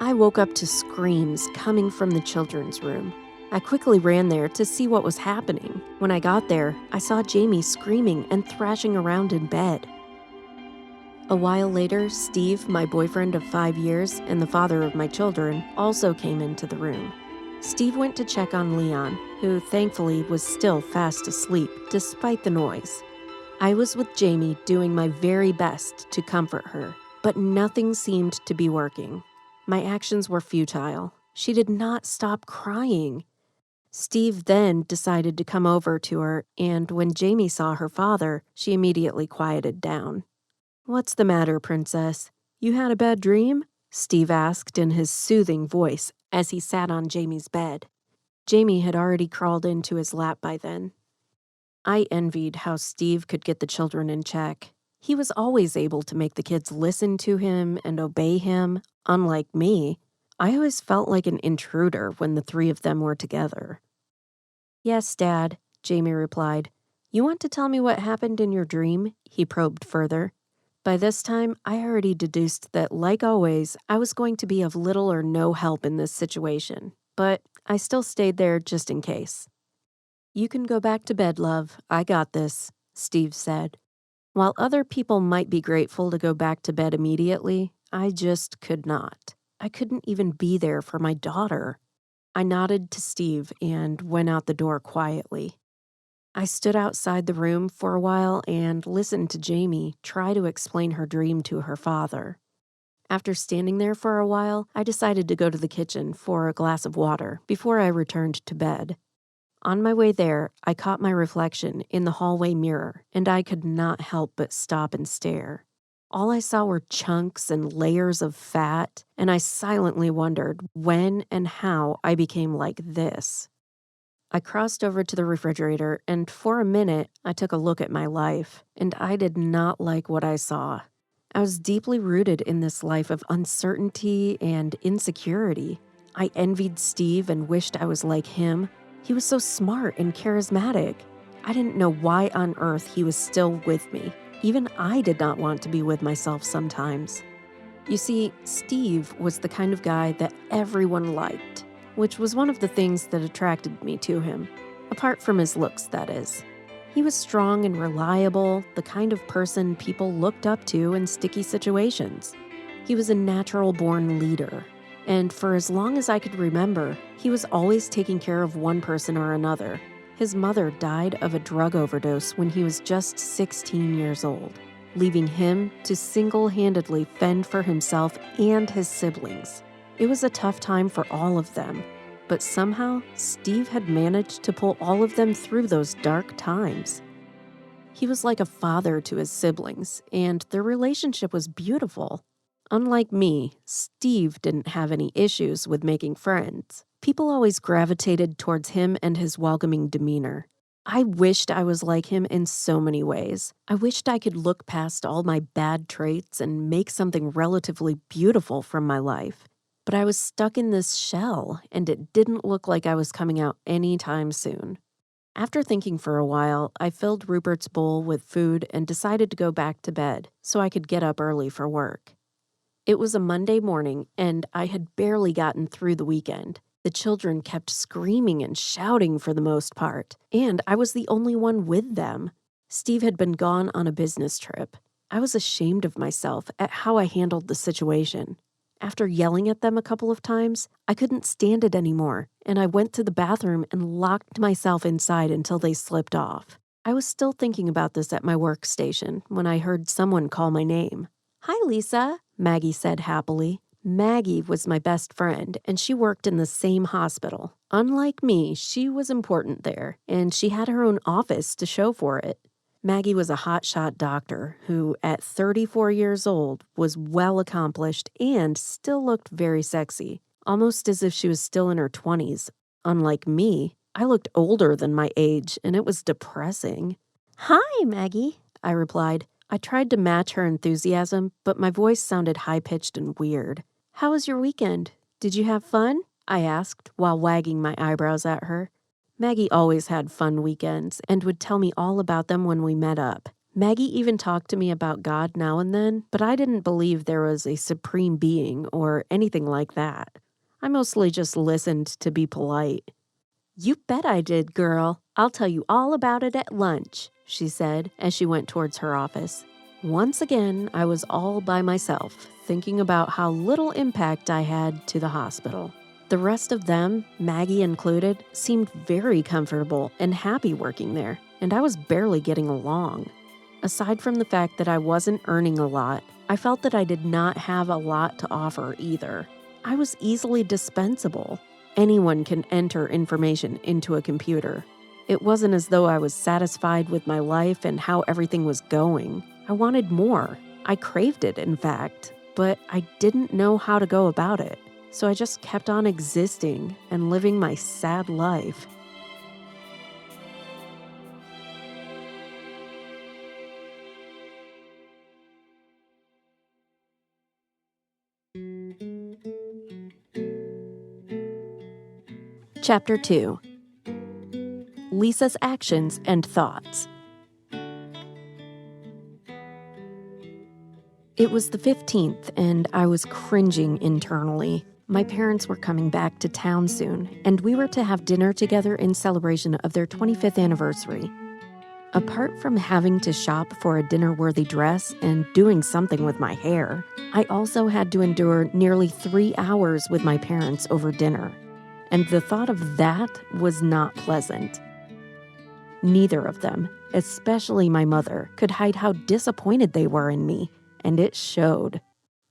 I woke up to screams coming from the children's room. I quickly ran there to see what was happening. When I got there, I saw Jamie screaming and thrashing around in bed. A while later, Steve, my boyfriend of 5 years and the father of my children, also came into the room. Steve went to check on Leon, who thankfully was still fast asleep despite the noise. I was with Jamie doing my very best to comfort her, but nothing seemed to be working. My actions were futile. She did not stop crying. Steve then decided to come over to her, and when Jamie saw her father, she immediately quieted down. "What's the matter, princess? You had a bad dream?" Steve asked in his soothing voice as he sat on Jamie's bed. Jamie had already crawled into his lap by then. I envied how Steve could get the children in check. He was always able to make the kids listen to him and obey him, unlike me. I always felt like an intruder when the three of them were together. "Yes, Dad," Jamie replied. "You want to tell me what happened in your dream?" He probed further. By this time, I already deduced that, like always, I was going to be of little or no help in this situation, but I still stayed there just in case. "You can go back to bed, love. I got this," Steve said. While other people might be grateful to go back to bed immediately, I just could not. I couldn't even be there for my daughter. I nodded to Steve and went out the door quietly. I stood outside the room for a while and listened to Jamie try to explain her dream to her father. After standing there for a while, I decided to go to the kitchen for a glass of water before I returned to bed. On my way there, I caught my reflection in the hallway mirror, and I could not help but stop and stare. All I saw were chunks and layers of fat, and I silently wondered when and how I became like this. I crossed over to the refrigerator, and for a minute, I took a look at my life, and I did not like what I saw. I was deeply rooted in this life of uncertainty and insecurity. I envied Steve and wished I was like him. He was so smart and charismatic. I didn't know why on earth he was still with me. Even I did not want to be with myself sometimes. You see, Steve was the kind of guy that everyone liked, which was one of the things that attracted me to him, apart from his looks, that is. He was strong and reliable, the kind of person people looked up to in sticky situations. He was a natural-born leader, and for as long as I could remember, he was always taking care of one person or another. His mother died of a drug overdose when he was just 16 years old, leaving him to single-handedly fend for himself and his siblings. It was a tough time for all of them, but somehow Steve had managed to pull all of them through those dark times. He was like a father to his siblings, and their relationship was beautiful. Unlike me, Steve didn't have any issues with making friends. People always gravitated towards him and his welcoming demeanor. I wished I was like him in so many ways. I wished I could look past all my bad traits and make something relatively beautiful from my life. But I was stuck in this shell, and it didn't look like I was coming out anytime soon. After thinking for a while, I filled Rupert's bowl with food and decided to go back to bed so I could get up early for work. It was a Monday morning, and I had barely gotten through the weekend. The children kept screaming and shouting for the most part, and I was the only one with them. Steve had been gone on a business trip. I was ashamed of myself at how I handled the situation. After yelling at them a couple of times, I couldn't stand it anymore, and I went to the bathroom and locked myself inside until they slipped off. I was still thinking about this at my workstation when I heard someone call my name. "Hi, Lisa," Maggie said happily. Maggie was my best friend, and she worked in the same hospital. Unlike me, she was important there, and she had her own office to show for it. Maggie was a hotshot doctor who, at 34 years old, was well accomplished and still looked very sexy, almost as if she was still in her 20s. Unlike me, I looked older than my age, and it was depressing. "Hi, Maggie," I replied. I tried to match her enthusiasm, but my voice sounded high-pitched and weird. "How was your weekend? Did you have fun?" I asked while wagging my eyebrows at her. Maggie always had fun weekends and would tell me all about them when we met up. Maggie even talked to me about God now and then, but I didn't believe there was a supreme being or anything like that. I mostly just listened to be polite. "You bet I did, girl. I'll tell you all about it at lunch," she said as she went towards her office. Once again, I was all by myself, thinking about how little impact I had to the hospital. The rest of them, Maggie included, seemed very comfortable and happy working there, and I was barely getting along. Aside from the fact that I wasn't earning a lot, I felt that I did not have a lot to offer either. I was easily dispensable. Anyone can enter information into a computer. It wasn't as though I was satisfied with my life and how everything was going. I wanted more. I craved it, in fact, but I didn't know how to go about it. So I just kept on existing and living my sad life. Chapter 2. Lisa's Actions and Thoughts. It was the 15th, and I was cringing internally. My parents were coming back to town soon, and we were to have dinner together in celebration of their 25th anniversary. Apart from having to shop for a dinner-worthy dress and doing something with my hair, I also had to endure nearly 3 hours with my parents over dinner. And the thought of that was not pleasant. Neither of them, especially my mother, could hide how disappointed they were in me, and it showed.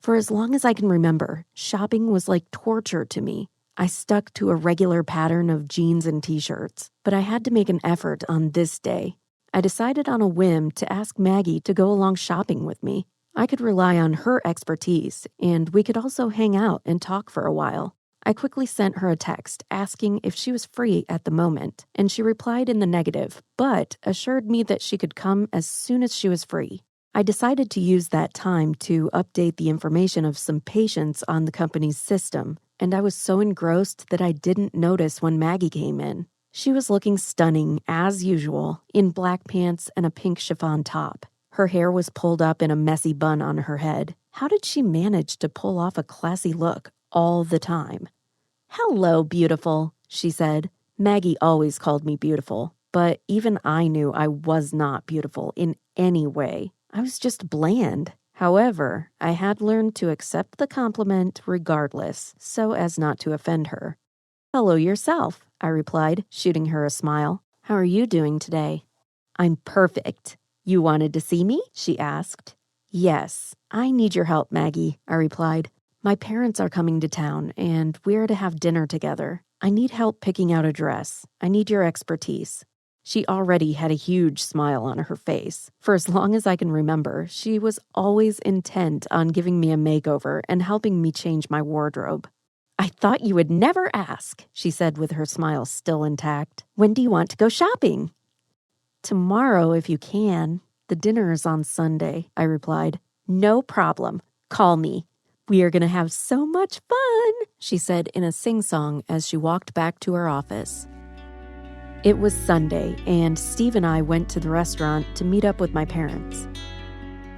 For as long as I can remember, shopping was like torture to me. I stuck to a regular pattern of jeans and t-shirts, but I had to make an effort on this day. I decided on a whim to ask Maggie to go along shopping with me. I could rely on her expertise, and we could also hang out and talk for a while. I quickly sent her a text asking if she was free at the moment, and she replied in the negative, but assured me that she could come as soon as she was free. I decided to use that time to update the information of some patients on the company's system, and I was so engrossed that I didn't notice when Maggie came in. She was looking stunning, as usual, in black pants and a pink chiffon top. Her hair was pulled up in a messy bun on her head. How did she manage to pull off a classy look all the time? "Hello, beautiful," she said. Maggie always called me beautiful, but even I knew I was not beautiful in any way. I was just bland. However, I had learned to accept the compliment regardless, so as not to offend her. "Hello yourself," I replied, shooting her a smile. "How are you doing today?" "I'm perfect." "You wanted to see me?" she asked. "Yes, I need your help, Maggie," I replied. "My parents are coming to town, and we're to have dinner together. I need help picking out a dress. I need your expertise." She already had a huge smile on her face. For as long as I can remember, she was always intent on giving me a makeover and helping me change my wardrobe. "I thought you would never ask," she said with her smile still intact. "When do you want to go shopping?" "Tomorrow, if you can. The dinner is on Sunday," I replied. "No problem. Call me. We are going to have so much fun," she said in a sing-song as she walked back to her office. It was Sunday, and Steve and I went to the restaurant to meet up with my parents.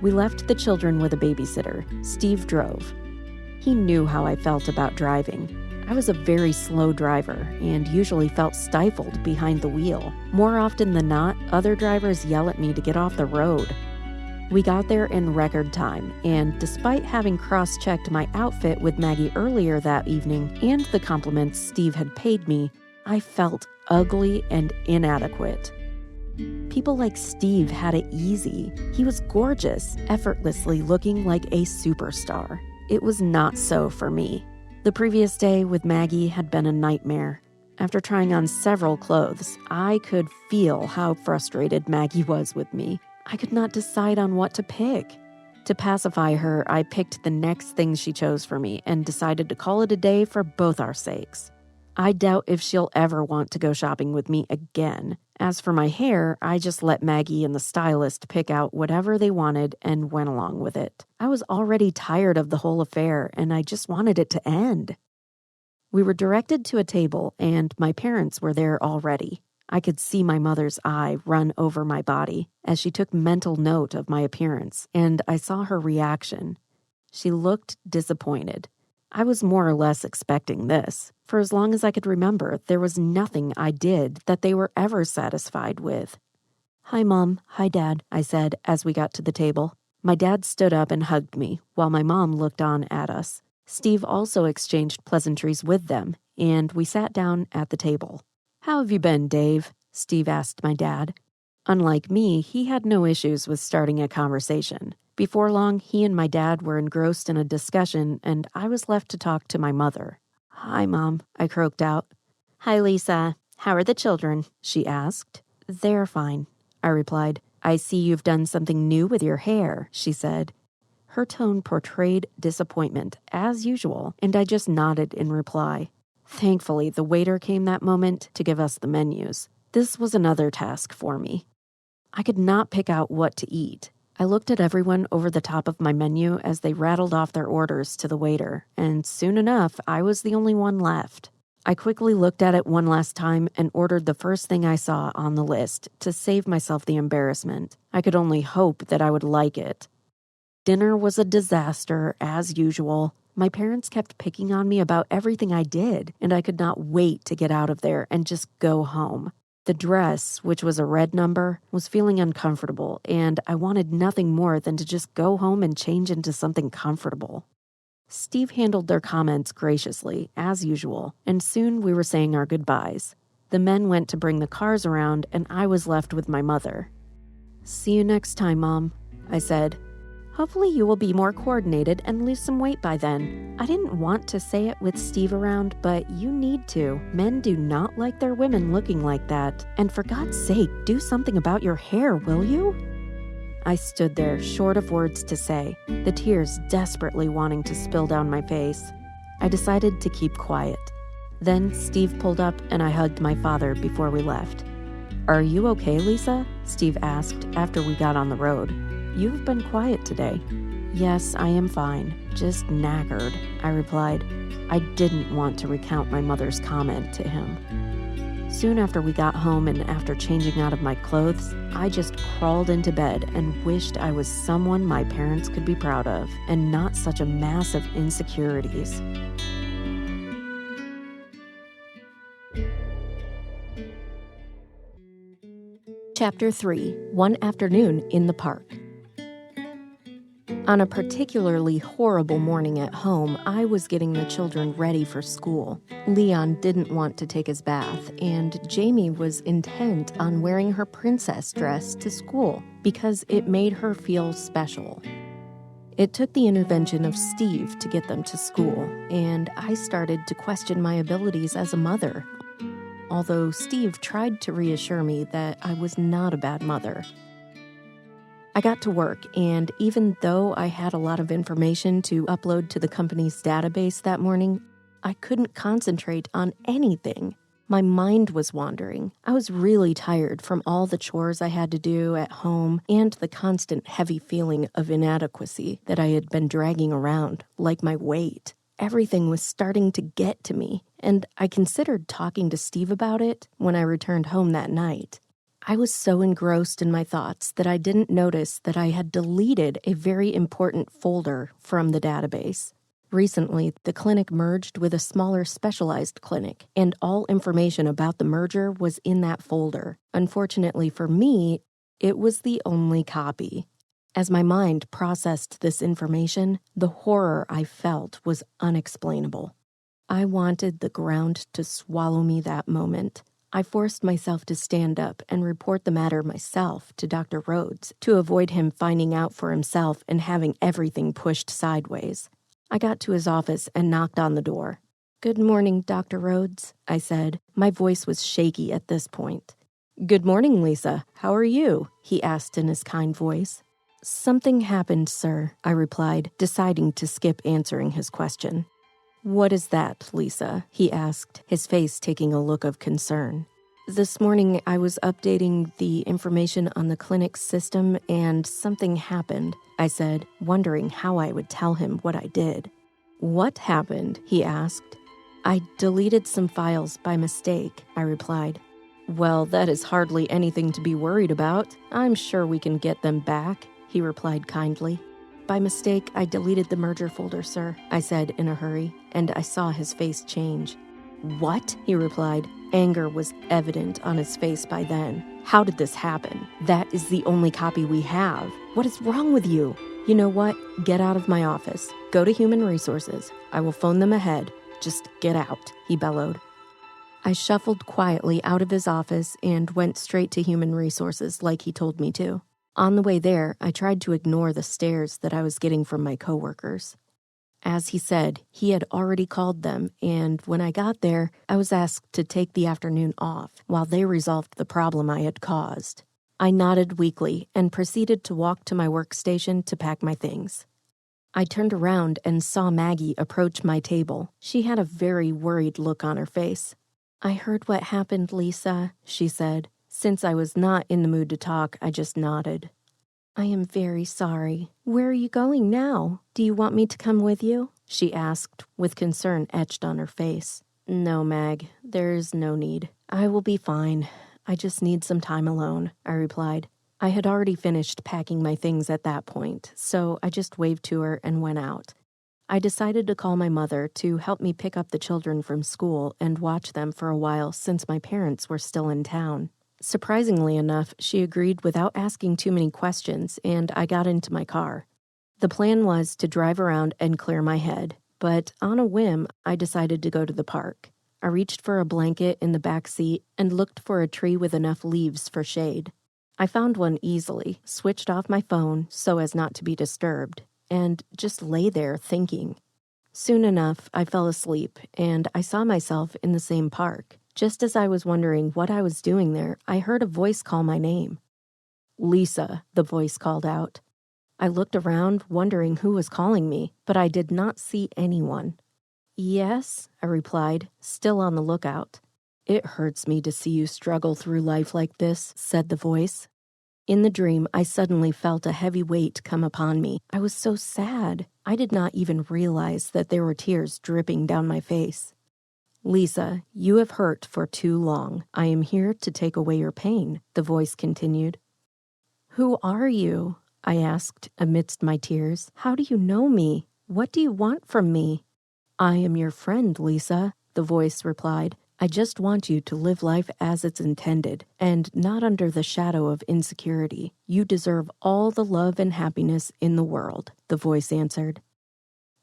We left the children with a babysitter. Steve drove. He knew how I felt about driving. I was a very slow driver and usually felt stifled behind the wheel. More often than not, other drivers yell at me to get off the road. We got there in record time, and despite having cross-checked my outfit with Maggie earlier that evening and the compliments Steve had paid me, I felt ugly and inadequate. People like Steve had it easy. He was gorgeous, effortlessly looking like a superstar. It was not so for me. The previous day with Maggie had been a nightmare. After trying on several clothes, I could feel how frustrated Maggie was with me. I could not decide on what to pick. To pacify her, I picked the next thing she chose for me and decided to call it a day for both our sakes. I doubt if she'll ever want to go shopping with me again. As for my hair, I just let Maggie and the stylist pick out whatever they wanted and went along with it. I was already tired of the whole affair, and I just wanted it to end. We were directed to a table, and my parents were there already. I could see my mother's eye run over my body as she took mental note of my appearance, and I saw her reaction. She looked disappointed. I was more or less expecting this. For as long as I could remember, there was nothing I did that they were ever satisfied with. "Hi, Mom. Hi, Dad," I said as we got to the table. My dad stood up and hugged me, while my mom looked on at us. Steve also exchanged pleasantries with them, and we sat down at the table. "How have you been, Dave?" Steve asked my dad. Unlike me, he had no issues with starting a conversation. Before long, he and my dad were engrossed in a discussion, and I was left to talk to my mother. "Hi, Mom," I croaked out. "Hi, Lisa. How are the children?" she asked. "They're fine," I replied. "I see you've done something new with your hair," she said. Her tone portrayed disappointment, as usual, and I just nodded in reply. Thankfully, the waiter came that moment to give us the menus. This was another task for me. I could not pick out what to eat. I looked at everyone over the top of my menu as they rattled off their orders to the waiter, and soon enough, I was the only one left. I quickly looked at it one last time and ordered the first thing I saw on the list to save myself the embarrassment. I could only hope that I would like it. Dinner was a disaster, as usual. My parents kept picking on me about everything I did, and I could not wait to get out of there and just go home. The dress, which was a red number, was feeling uncomfortable, and I wanted nothing more than to just go home and change into something comfortable. Steve handled their comments graciously, as usual, and soon we were saying our goodbyes. The men went to bring the cars around, and I was left with my mother. "See you next time, Mom," I said. "Hopefully you will be more coordinated and lose some weight by then." I didn't want to say it with Steve around, but you need to. Men do not like their women looking like that. And for God's sake, do something about your hair, will you? I stood there, short of words to say, the tears desperately wanting to spill down my face. I decided to keep quiet. Then Steve pulled up and I hugged my father before we left. "Are you okay, Lisa?" Steve asked after we got on the road. "You've been quiet today." "Yes, I am fine. Just knackered," I replied. I didn't want to recount my mother's comment to him. Soon after we got home and after changing out of my clothes, I just crawled into bed and wished I was someone my parents could be proud of and not such a mass of insecurities. Chapter 3, One Afternoon in the Park. On a particularly horrible morning at home, I was getting the children ready for school. Leon didn't want to take his bath, and Jamie was intent on wearing her princess dress to school because it made her feel special. It took the intervention of Steve to get them to school, and I started to question my abilities as a mother, although Steve tried to reassure me that I was not a bad mother. I got to work, and even though I had a lot of information to upload to the company's database that morning, I couldn't concentrate on anything. My mind was wandering. I was really tired from all the chores I had to do at home and the constant heavy feeling of inadequacy that I had been dragging around, like my weight. Everything was starting to get to me, and I considered talking to Steve about it when I returned home that night. I was so engrossed in my thoughts that I didn't notice that I had deleted a very important folder from the database. Recently, the clinic merged with a smaller specialized clinic, and all information about the merger was in that folder. Unfortunately for me, it was the only copy. As my mind processed this information, the horror I felt was unexplainable. I wanted the ground to swallow me that moment. I forced myself to stand up and report the matter myself to Dr. Rhodes to avoid him finding out for himself and having everything pushed sideways. I got to his office and knocked on the door. "Good morning, Dr. Rhodes," I said. My voice was shaky at this point. "Good morning, Lisa. How are you?" he asked in his kind voice. "Something happened, sir," I replied, deciding to skip answering his question. "What is that, Lisa?" he asked, his face taking a look of concern. "This morning I was updating the information on the clinic's system and something happened," I said, wondering how I would tell him what I did. "What happened?" he asked. "I deleted some files by mistake," I replied. "Well, that is hardly anything to be worried about. I'm sure we can get them back," he replied kindly. "By mistake, I deleted the merger folder, sir," I said in a hurry, and I saw his face change. "What?" he replied. Anger was evident on his face by then. "How did this happen? That is the only copy we have. What is wrong with you?" "You know what? Get out of my office. Go to Human Resources. I will phone them ahead. Just get out," he bellowed. I shuffled quietly out of his office and went straight to Human Resources like he told me to. On the way there, I tried to ignore the stares that I was getting from my coworkers. As he said, he had already called them, and when I got there, I was asked to take the afternoon off while they resolved the problem I had caused. I nodded weakly and proceeded to walk to my workstation to pack my things. I turned around and saw Maggie approach my table. She had a very worried look on her face. "I heard what happened, Lisa," she said. Since I was not in the mood to talk, I just nodded. "I am very sorry. Where are you going now? Do you want me to come with you?" she asked, with concern etched on her face. "No, Mag, there is no need. I will be fine. I just need some time alone," I replied. I had already finished packing my things at that point, so I just waved to her and went out. I decided to call my mother to help me pick up the children from school and watch them for a while since my parents were still in town. Surprisingly enough, she agreed without asking too many questions, and I got into my car. The plan was to drive around and clear my head, but on a whim, I decided to go to the park. I reached for a blanket in the back seat and looked for a tree with enough leaves for shade. I found one easily, switched off my phone so as not to be disturbed, and just lay there thinking. Soon enough, I fell asleep, and I saw myself in the same park. Just as I was wondering what I was doing there, I heard a voice call my name. "Lisa," the voice called out. I looked around, wondering who was calling me, but I did not see anyone. "Yes," I replied, still on the lookout. "It hurts me to see you struggle through life like this," said the voice. In the dream, I suddenly felt a heavy weight come upon me. I was so sad. I did not even realize that there were tears dripping down my face. "Lisa, you have hurt for too long. I am here to take away your pain," the voice continued. "Who are you?" I asked amidst my tears. "How do you know me? What do you want from me?" "I am your friend, Lisa," the voice replied. "I just want you to live life as it's intended, and not under the shadow of insecurity. You deserve all the love and happiness in the world," the voice answered.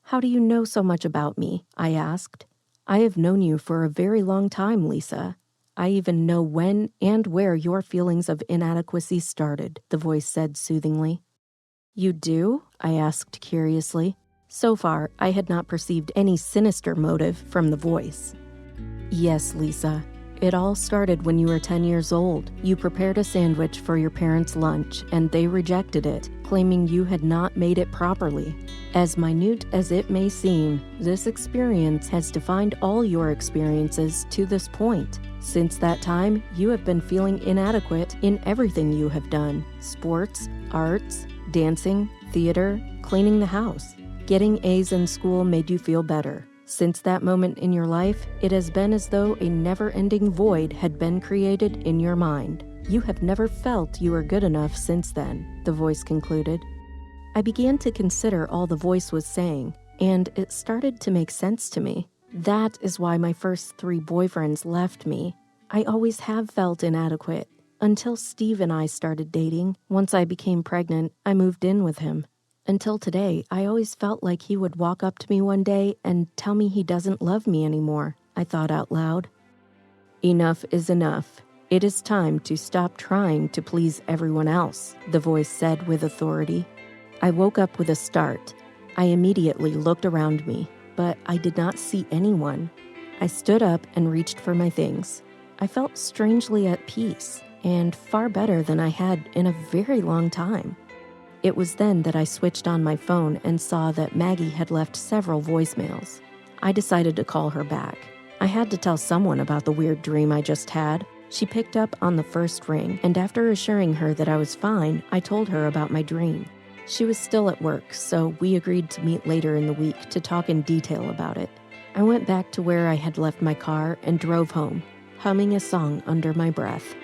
"How do you know so much about me?" I asked. "I have known you for a very long time, Lisa. I even know when and where your feelings of inadequacy started," the voice said soothingly. "You do?" I asked curiously. So far, I had not perceived any sinister motive from the voice. "Yes, Lisa. It all started when you were 10 years old. You prepared a sandwich for your parents' lunch, and they rejected it, claiming you had not made it properly. As minute as it may seem, this experience has defined all your experiences to this point. Since that time, you have been feeling inadequate in everything you have done: sports, arts, dancing, theater, cleaning the house. Getting A's in school made you feel better. Since that moment in your life, it has been as though a never-ending void had been created in your mind. You have never felt you were good enough since then," the voice concluded. I began to consider all the voice was saying, and it started to make sense to me. That is why my first 3 boyfriends left me. I always have felt inadequate, until Steve and I started dating. Once I became pregnant, I moved in with him. Until today, I always felt like he would walk up to me one day and tell me he doesn't love me anymore, I thought out loud. "Enough is enough. It is time to stop trying to please everyone else," the voice said with authority. I woke up with a start. I immediately looked around me, but I did not see anyone. I stood up and reached for my things. I felt strangely at peace, and far better than I had in a very long time. It was then that I switched on my phone and saw that Maggie had left several voicemails. I decided to call her back. I had to tell someone about the weird dream I just had. She picked up on the first ring, and after assuring her that I was fine, I told her about my dream. She was still at work, so we agreed to meet later in the week to talk in detail about it. I went back to where I had left my car and drove home. humming a song under my breath.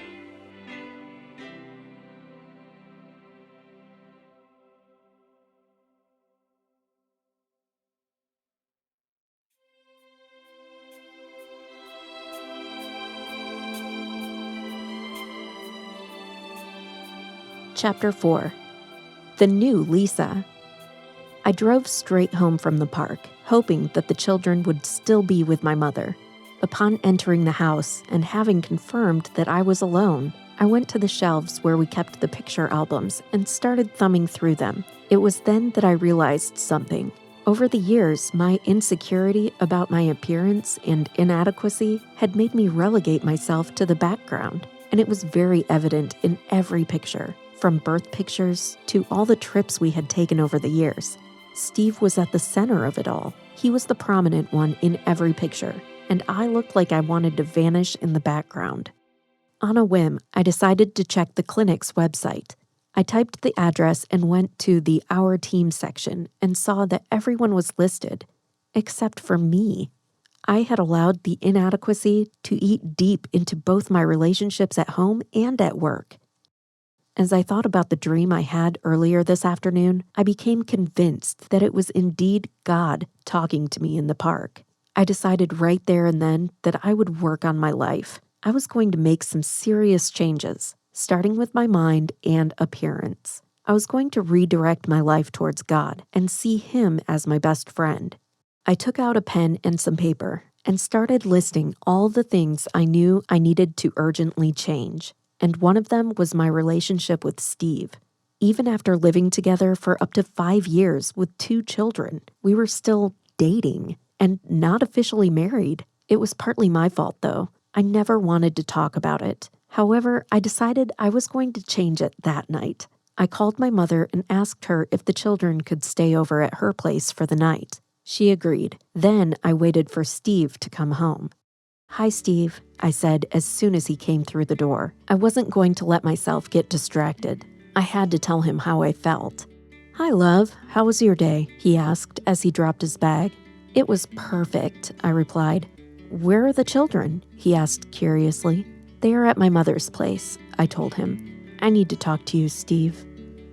Chapter 4. The New Lisa. I drove straight home from the park, hoping that the children would still be with my mother. Upon entering the house and having confirmed that I was alone, I went to the shelves where we kept the picture albums and started thumbing through them. It was then that I realized something. Over the years, my insecurity about my appearance and inadequacy had made me relegate myself to the background, and it was very evident in every picture. From birth pictures to all the trips we had taken over the years. Steve was at the center of it all. He was the prominent one in every picture, and I looked like I wanted to vanish in the background. On a whim, I decided to check the clinic's website. I typed the address and went to the Our Team section and saw that everyone was listed, except for me. I had allowed the inadequacy to eat deep into both my relationships at home and at work. As I thought about the dream I had earlier this afternoon, I became convinced that it was indeed God talking to me in the park. I decided right there and then that I would work on my life. I was going to make some serious changes, starting with my mind and appearance. I was going to redirect my life towards God and see Him as my best friend. I took out a pen and some paper and started listing all the things I knew I needed to urgently change. And one of them was my relationship with Steve. Even after living together for up to 5 years with 2 children, we were still dating and not officially married. It was partly my fault, though. I never wanted to talk about it. However, I decided I was going to change it that night. I called my mother and asked her if the children could stay over at her place for the night. She agreed. Then I waited for Steve to come home. "Hi, Steve," I said as soon as he came through the door. I wasn't going to let myself get distracted. I had to tell him how I felt. "Hi, love. How was your day?" he asked as he dropped his bag. "It was perfect," I replied. "Where are the children?" he asked curiously. "They are at my mother's place," I told him. "I need to talk to you, Steve."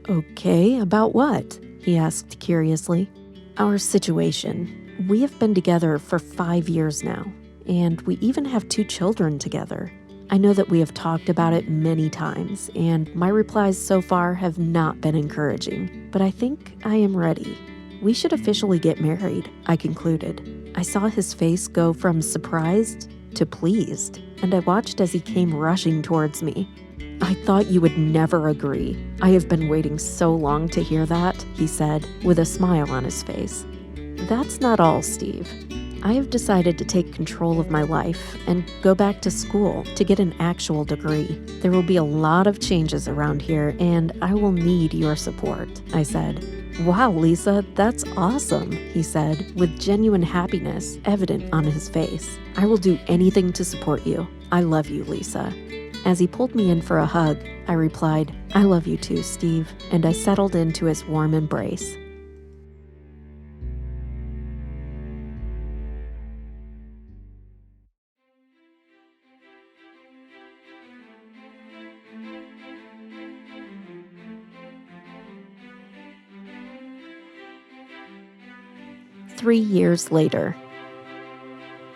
"Okay, about what?" he asked curiously. "Our situation. We have been together for 5 years now. And we even have 2 children together. I know that we have talked about it many times, and my replies so far have not been encouraging, but I think I am ready. We should officially get married," I concluded. I saw his face go from surprised to pleased, and I watched as he came rushing towards me. "I thought you would never agree. I have been waiting so long to hear that," he said, with a smile on his face. "That's not all, Steve. I have decided to take control of my life and go back to school to get an actual degree. There will be a lot of changes around here, and I will need your support," I said. "Wow, Lisa, that's awesome," he said, with genuine happiness evident on his face. "I will do anything to support you. I love you, Lisa." As he pulled me in for a hug, I replied, "I love you too, Steve," and I settled into his warm embrace. Three years later.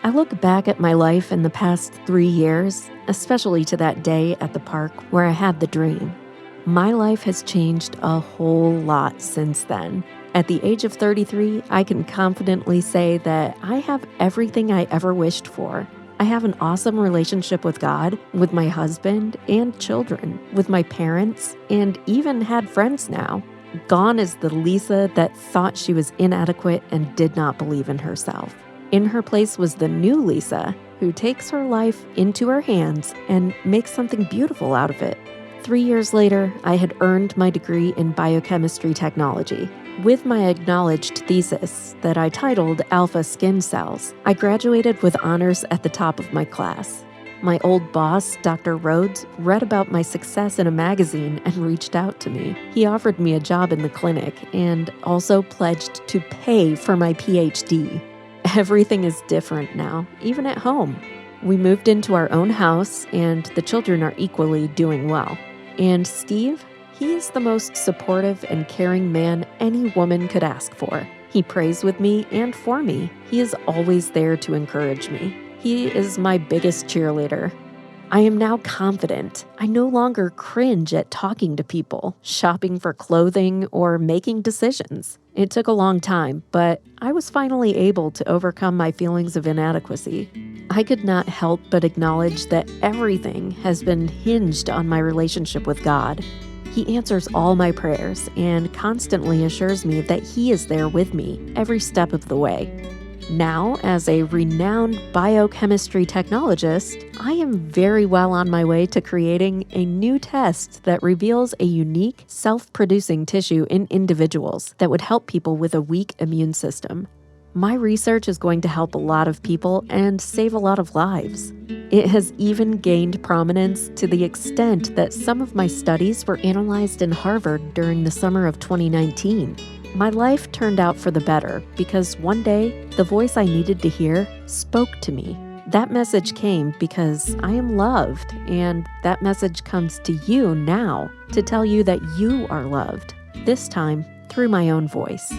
I look back at my life in the past 3 years, especially to that day at the park where I had the dream. My life has changed a whole lot since then. At the age of 33, I can confidently say that I have everything I ever wished for. I have an awesome relationship with God, with my husband and children, with my parents, and even had friends now. Gone is the Lisa that thought she was inadequate and did not believe in herself. In her place was the new Lisa, who takes her life into her hands and makes something beautiful out of it. 3 years later, I had earned my degree in biochemistry technology. With my acknowledged thesis that I titled Alpha Skin Cells, I graduated with honors at the top of my class. My old boss, Dr. Rhodes, read about my success in a magazine and reached out to me. He offered me a job in the clinic and also pledged to pay for my PhD. Everything is different now, even at home. We moved into our own house, and the children are equally doing well. And Steve, he is the most supportive and caring man any woman could ask for. He prays with me and for me. He is always there to encourage me. He is my biggest cheerleader. I am now confident. I no longer cringe at talking to people, shopping for clothing, or making decisions. It took a long time, but I was finally able to overcome my feelings of inadequacy. I could not help but acknowledge that everything has been hinged on my relationship with God. He answers all my prayers and constantly assures me that He is there with me every step of the way. Now, as a renowned biochemistry technologist, I am very well on my way to creating a new test that reveals a unique, self-producing tissue in individuals that would help people with a weak immune system. My research is going to help a lot of people and save a lot of lives. It has even gained prominence to the extent that some of my studies were analyzed in Harvard during the summer of 2019. My life turned out for the better because one day, the voice I needed to hear spoke to me. That message came because I am loved, and that message comes to you now to tell you that you are loved, this time through my own voice.